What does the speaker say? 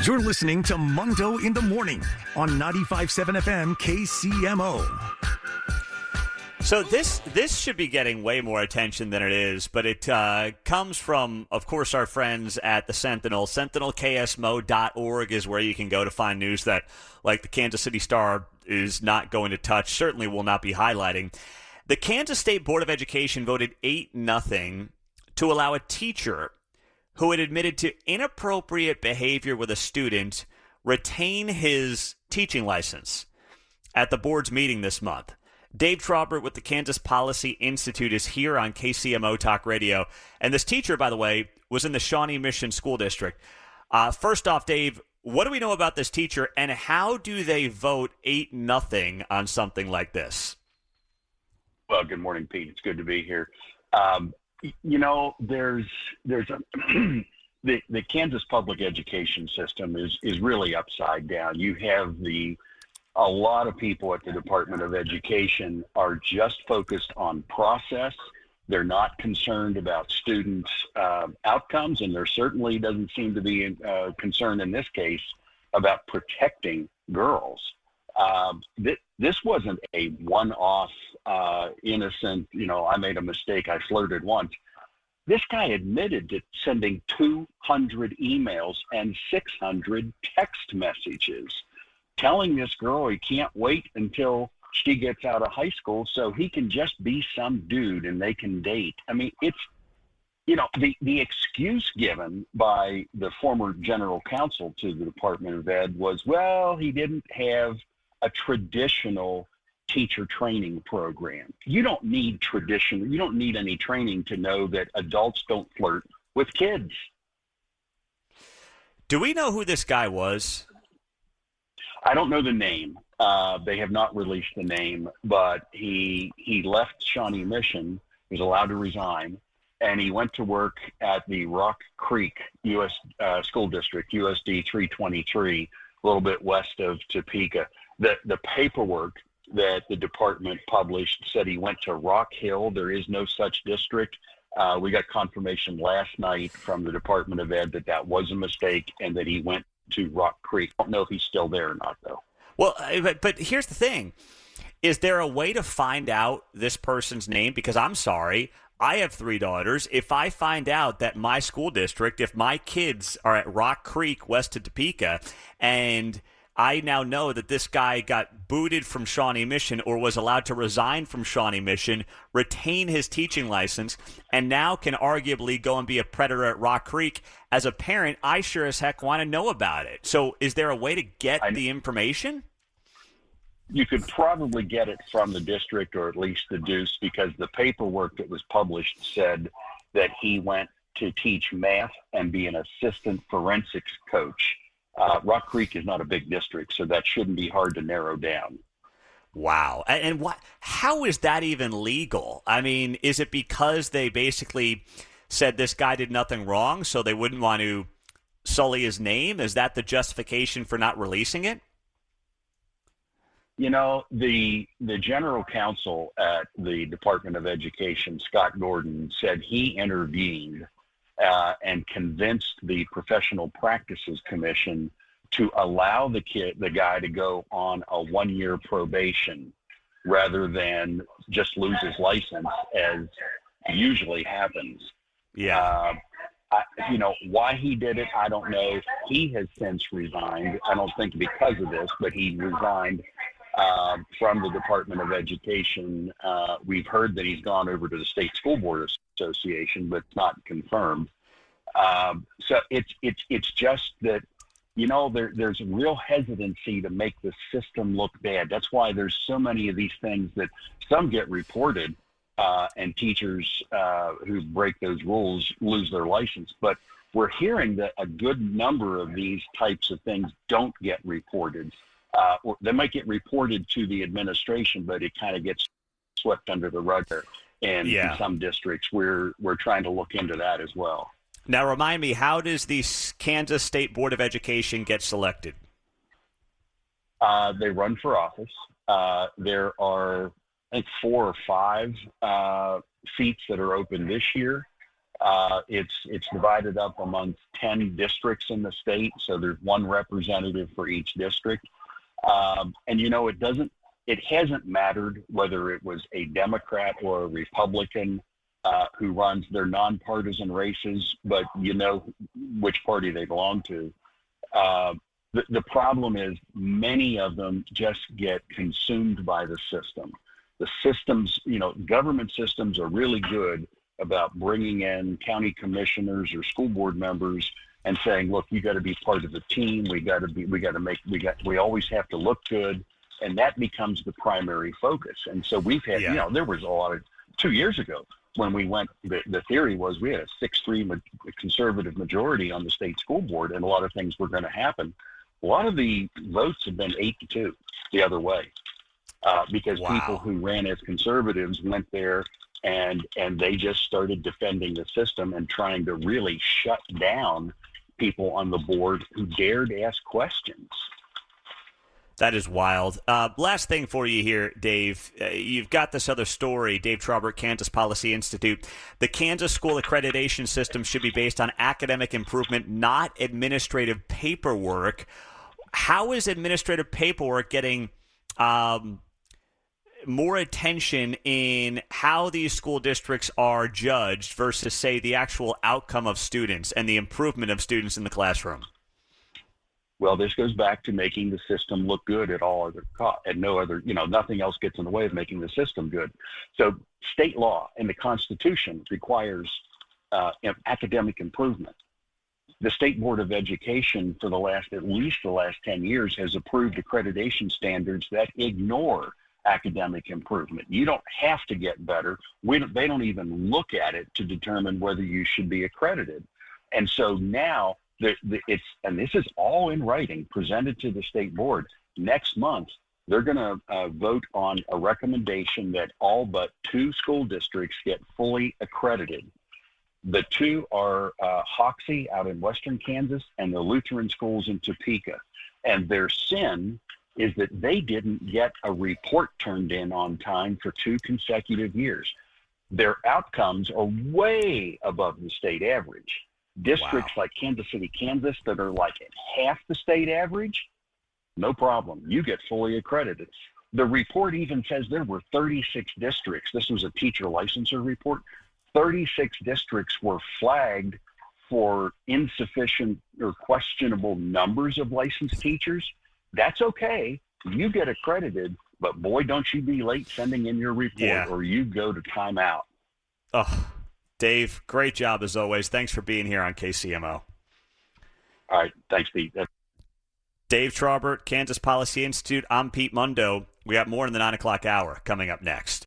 You're listening to Mundo in the Morning on 95.7 FM KCMO. So this should be getting way more attention than it is, but it comes from, of course, our friends at the Sentinel. SentinelKSMO.org is where you can go to find news that, like the Kansas City Star is not going to touch, certainly will not be highlighting. The Kansas State Board of Education voted 8-0 to allow a teacher who had admitted to inappropriate behavior with a student retain his teaching license at the board's meeting this month. Dave Trabert with the Kansas Policy Institute is here on KCMO Talk Radio. And this teacher, by the way, was in the Shawnee Mission School District. First off, Dave, what do we know about this teacher, and how do they vote 8-0 on something like this? Well, good morning, Pete. It's good to be here. There's the Kansas public education system is really upside down. You have a lot of people at the Department of Education are just focused on process. They're not concerned about students' outcomes, and there certainly doesn't seem to be concern in this case about protecting girls. This wasn't a one-off, innocent, I made a mistake, I flirted once. This guy admitted to sending 200 emails and 600 text messages telling this girl he can't wait until she gets out of high school so he can just be some dude and they can date. I mean, it's, the excuse given by the former general counsel to the Department of Ed was, well, he didn't have a traditional teacher training program. You don't need any training to know that adults don't flirt with kids. Do we know who this guy was? I don't know the name. They have not released the name, but he left Shawnee Mission, was allowed to resign, and he went to work at the Rock Creek U.S. School District, USD 323, a little bit west of Topeka. The paperwork that the department published said he went to Rock Hill. There is no such district. We got confirmation last night from the Department of Ed that was a mistake and that he went to Rock Creek. I don't know if he's still there or not, though. Well, but here's the thing. Is there a way to find out this person's name? Because I'm sorry, I have 3 daughters. If I find out that my school district, if my kids are at Rock Creek west of Topeka, and I now know that this guy got booted from Shawnee Mission or was allowed to resign from Shawnee Mission, retain his teaching license, and now can arguably go and be a predator at Rock Creek, as a parent, I sure as heck want to know about it. So is there a way to get the information? You could probably get it from the district, or at least the Deuce, because the paperwork that was published said that he went to teach math and be an assistant forensics coach. Rock Creek is not a big district, so that shouldn't be hard to narrow down. Wow. And how is that even legal? I mean, is it because they basically said this guy did nothing wrong, so they wouldn't want to sully his name? Is that the justification for not releasing it? The general counsel at the Department of Education, Scott Gordon, said he intervened and convinced the Professional Practices Commission to allow the guy to go on a 1-year probation rather than just lose his license, as usually happens. Yeah. Why he did it, I don't know. He has since resigned. I don't think because of this, but he resigned from the Department of Education. We've heard that he's gone over to the State School Board Association, but it's not confirmed. So it's just that, there's a real hesitancy to make the system look bad. That's why there's so many of these things that some get reported, and teachers who break those rules lose their license. But we're hearing that a good number of these types of things don't get reported. Or they might get reported to the administration, but it kind of gets swept under the rug there. And in some districts, we're trying to look into that as well. Now, remind me, how does the Kansas State Board of Education get selected? They run for office. There are, I think, 4 or 5 seats that are open this year. It's divided up amongst 10 districts in the state, so there's one representative for each district. And it hasn't mattered whether it was a Democrat or a Republican who runs their nonpartisan races, but you know which party they belong to. The problem is many of them just get consumed by the system. The systems, government systems are really good about bringing in county commissioners or school board members and saying, look, you got to be part of the team. We always have to look good. And that becomes the primary focus. And so we've had, there was a lot of 2 years ago when we went, the theory was we had a 6-3 conservative majority on the state school board, and a lot of things were going to happen. A lot of the votes have been 8-2 the other way because people who ran as conservatives went there and they just started defending the system and trying to really shut down people on the board who dared ask questions. That is wild. Last thing for you here, Dave. You've got this other story, Dave Trabert, Kansas Policy Institute. The Kansas school accreditation system should be based on academic improvement, not administrative paperwork. How is administrative paperwork getting more attention in how these school districts are judged versus, say, the actual outcome of students and the improvement of students in the classroom? Well, this goes back to making the system look good at all other cost, and no other, nothing else gets in the way of making the system good. So state law and the Constitution requires academic improvement. The State Board of Education for at least the last 10 years has approved accreditation standards that ignore academic improvement. You don't have to get better. They don't even look at it to determine whether you should be accredited. And so now, and this is all in writing, presented to the state board. Next month, they're going to vote on a recommendation that all but 2 school districts get fully accredited. The 2 are Hoxie out in western Kansas and the Lutheran schools in Topeka. And their sin is that they didn't get a report turned in on time for 2 consecutive years. Their outcomes are way above the state average. Districts like Kansas City, Kansas, that are like at half the state average, no problem. You get fully accredited. The report even says there were 36 districts. This was a teacher licensure report. 36 districts were flagged for insufficient or questionable numbers of licensed teachers. That's okay. You get accredited, but boy, don't you be late sending in your report or you go to timeout. Oh. Dave, great job as always. Thanks for being here on KCMO. All right. Thanks, Pete. Dave Trabert, Kansas Policy Institute. I'm Pete Mundo. We got more in the 9 o'clock hour coming up next.